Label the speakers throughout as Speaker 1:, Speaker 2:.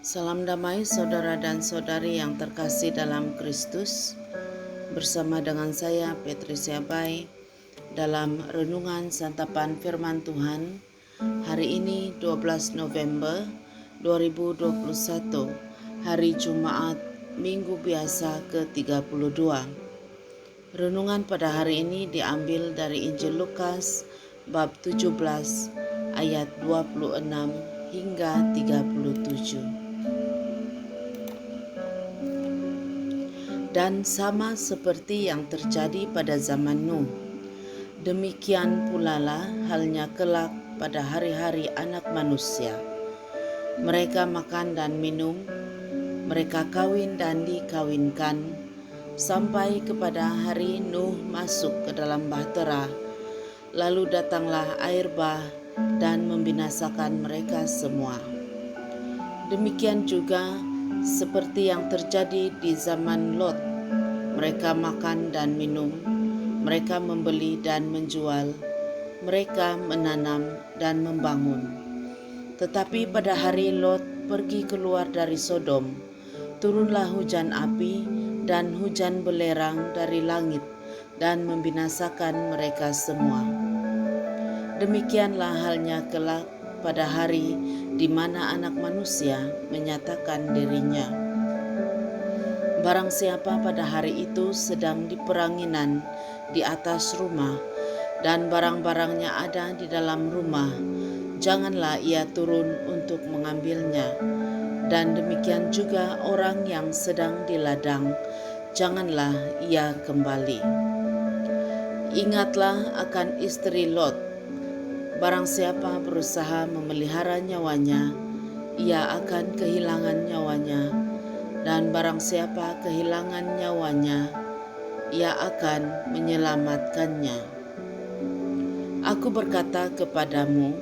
Speaker 1: Salam damai saudara dan saudari yang terkasih dalam Kristus. Bersama dengan saya Patricia Bay dalam renungan santapan firman Tuhan hari ini 12 November 2021, hari Jumat Minggu Biasa ke-32. Renungan pada hari ini diambil dari Injil Lukas bab 17 ayat 26 hingga 37. Dan sama seperti yang terjadi pada zaman Nuh, demikian pula lah halnya kelak pada hari-hari Anak Manusia. Mereka makan dan minum, mereka kawin dan dikawinkan, sampai kepada hari Nuh masuk ke dalam bahtera. Lalu datanglah air bah dan membinasakan mereka semua. Demikian juga seperti yang terjadi di zaman Lot. Mereka makan dan minum, mereka membeli dan menjual, mereka menanam dan membangun. Tetapi pada hari Lot pergi keluar dari Sodom, turunlah hujan api dan hujan belerang dari langit dan membinasakan mereka semua. Demikianlah halnya kelak pada hari di mana Anak Manusia menyatakan dirinya. Barang siapa pada hari itu sedang di peranginan di atas rumah dan barang-barangnya ada di dalam rumah, janganlah ia turun untuk mengambilnya. Dan demikian juga orang yang sedang di ladang, janganlah ia kembali. Ingatlah akan istri Lot. Barang siapa berusaha memelihara nyawanya, ia akan kehilangan nyawanya, dan barang siapa kehilangan nyawanya, ia akan menyelamatkannya. Aku berkata kepadamu,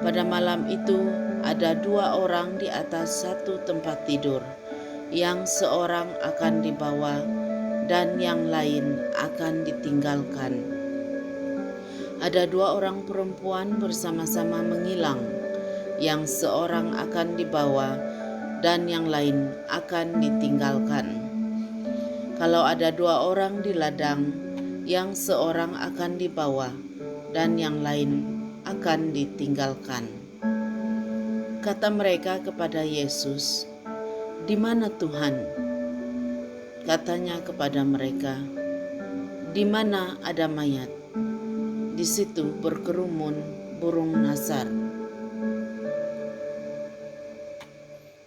Speaker 1: pada malam itu ada dua orang di atas satu tempat tidur, yang seorang akan dibawa dan yang lain akan ditinggalkan. Ada dua orang perempuan bersama-sama mengilang, yang seorang akan dibawa dan yang lain akan ditinggalkan. Kalau ada dua orang di ladang, yang seorang akan dibawa dan yang lain akan ditinggalkan. Kata mereka kepada Yesus, "Di mana Tuhan?" Katanya kepada mereka, "Di mana ada mayat, di situ berkerumun burung nasar."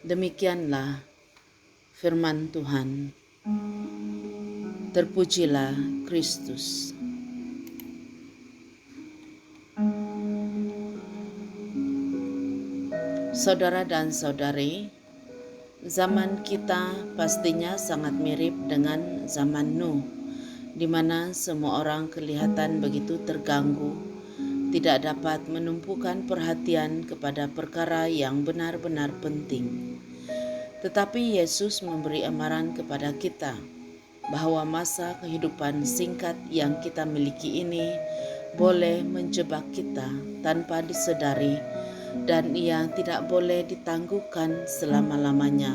Speaker 1: Demikianlah firman Tuhan. Terpujilah Kristus. Saudara dan saudari, zaman kita pastinya sangat mirip dengan zaman Nuh, di mana semua orang kelihatan begitu terganggu, tidak dapat menumpukan perhatian kepada perkara yang benar-benar penting. Tetapi Yesus memberi amaran kepada kita bahwa masa kehidupan singkat yang kita miliki ini boleh menjebak kita tanpa disedari, dan ia tidak boleh ditangguhkan selama-lamanya.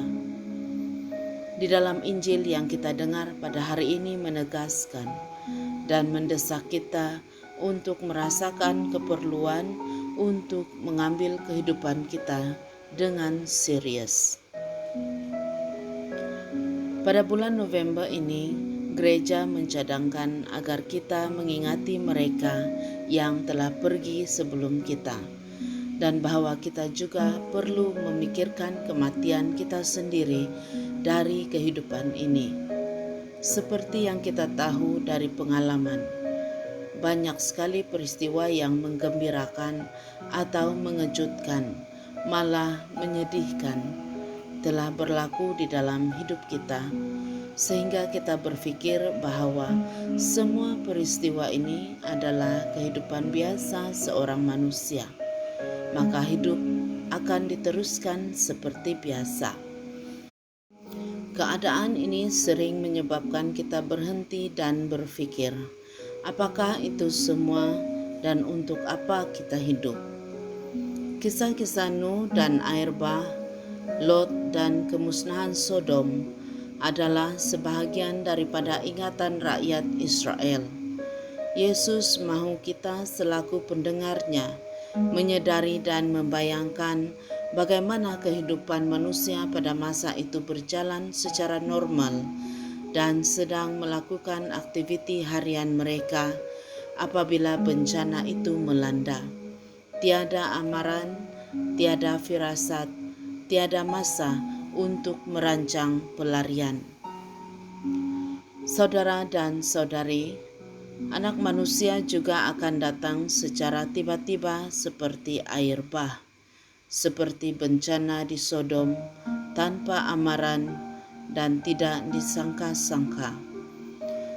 Speaker 1: Di dalam Injil yang kita dengar pada hari ini menegaskan dan mendesak kita untuk merasakan keperluan untuk mengambil kehidupan kita dengan serius. Pada bulan November ini, gereja mencadangkan agar kita mengingati mereka yang telah pergi sebelum kita, dan bahwa kita juga perlu memikirkan kematian kita sendiri dari kehidupan ini. Seperti yang kita tahu dari pengalaman, banyak sekali peristiwa yang menggembirakan atau mengejutkan, malah menyedihkan, telah berlaku di dalam hidup kita, sehingga kita berpikir bahwa semua peristiwa ini adalah kehidupan biasa seorang manusia, maka hidup akan diteruskan seperti biasa. Keadaan ini sering menyebabkan kita berhenti dan berpikir, apakah itu semua dan untuk apa kita hidup? Kisah-kisah Nuh dan air bah Lot dan kemusnahan Sodom adalah sebahagian daripada ingatan rakyat Israel. Yesus mahu kita selaku pendengarnya menyadari dan membayangkan bagaimana kehidupan manusia pada masa itu berjalan secara normal dan sedang melakukan aktiviti harian mereka apabila bencana itu melanda. Tiada amaran, tiada firasat, tiada masa untuk merancang pelarian. Saudara dan saudari, Anak Manusia juga akan datang secara tiba-tiba seperti air bah, seperti bencana di Sodom, tanpa amaran dan tidak disangka-sangka.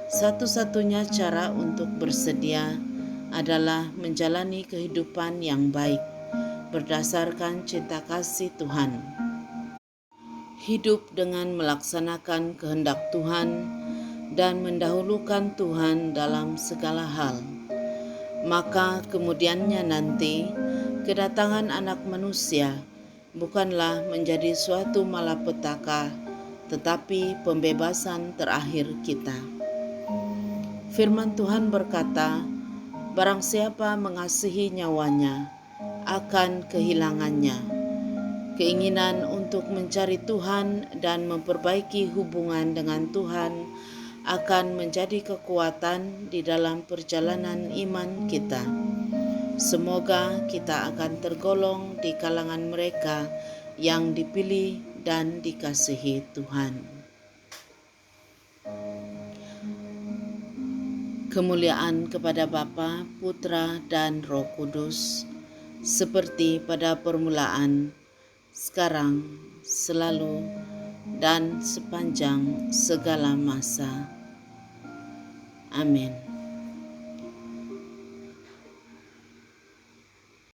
Speaker 1: Satu-satunya cara untuk bersedia adalah menjalani kehidupan yang baik berdasarkan cinta kasih Tuhan. Hidup dengan melaksanakan kehendak Tuhan dan mendahulukan Tuhan dalam segala hal. Maka kemudiannya nanti kedatangan Anak Manusia bukanlah menjadi suatu malapetaka, tetapi pembebasan terakhir kita. Firman Tuhan berkata, barang siapa mengasihi nyawanya akan kehilangannya. Keinginan untuk mencari Tuhan dan memperbaiki hubungan dengan Tuhan akan menjadi kekuatan di dalam perjalanan iman kita. Semoga kita akan tergolong di kalangan mereka yang dipilih dan dikasihi Tuhan. Kemuliaan kepada Bapa, Putra, dan Roh Kudus, seperti pada permulaan, sekarang, selalu, dan sepanjang segala masa. Amin.